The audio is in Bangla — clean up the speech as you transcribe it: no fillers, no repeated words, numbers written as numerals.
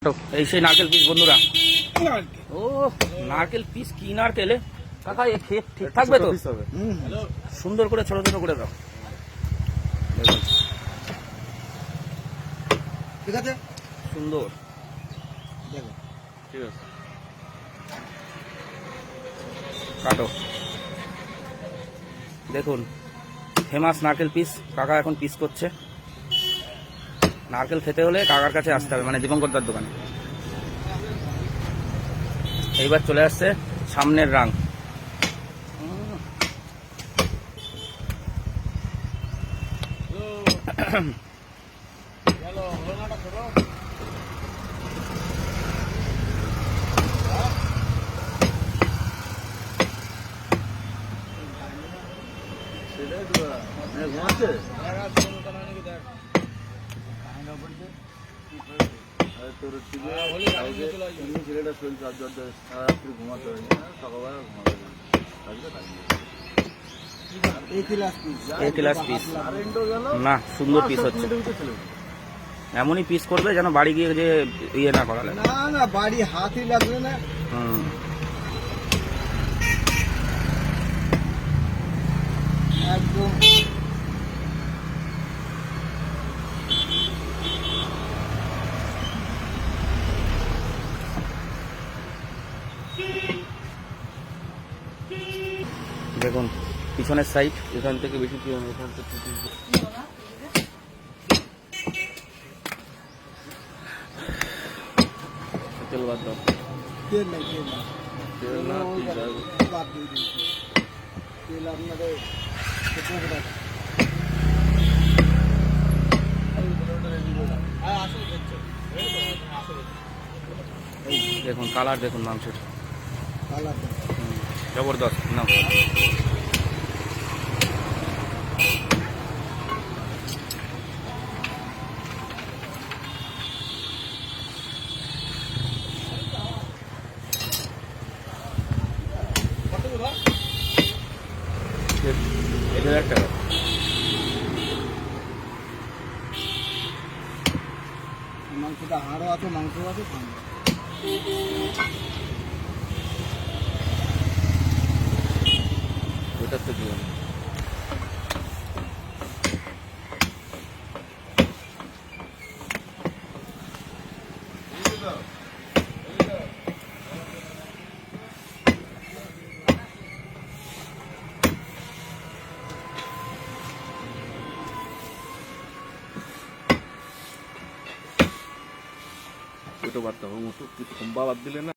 এই সেই নারকেল পিস বন্ধুরা। ও নারকেল পিস, কি নারকেলে কাকা, এ খেয়ে ঠিক থাকবে তো? সুন্দর করে ছোট ছোট করে দাও। ঠিক আছে, সুন্দর, দেখো ঠিক আছে, কাটো। দেখুন ফেমাস নারকেল পিস, কাকা এখন পিস করছে। নারকেল খেতে হলে কাকার কাছে আসতে হবে, মানে দীপঙ্করদার দোকানে। এইবার চলে আসছে সামনের রাং। না, সুন্দর পিস হচ্ছে। এমনই পিস করবে যেন বাড়ি গিয়ে যে ইয়ে না করা লাগে। না না, বাড়ি হাতই লাগবে না। একদম দেখুন পিছনের সাইড, এখান থেকে বেশি এখান থেকে তেল বাদ দাও। তেল নাই, তেল নাই, তেল না, বাদ দিয়ে দিয়েছি। তেল আপনাদের দেখুন কালার, দেখুন মাংসের কালার জবরদস্ত। না এটা একটা মাংসটা হাড়ও আছে, মাংস আছে, ওটার তো দিয়ে ওটা বাদ দাও, মতো খম্বা বাদ দিলে না।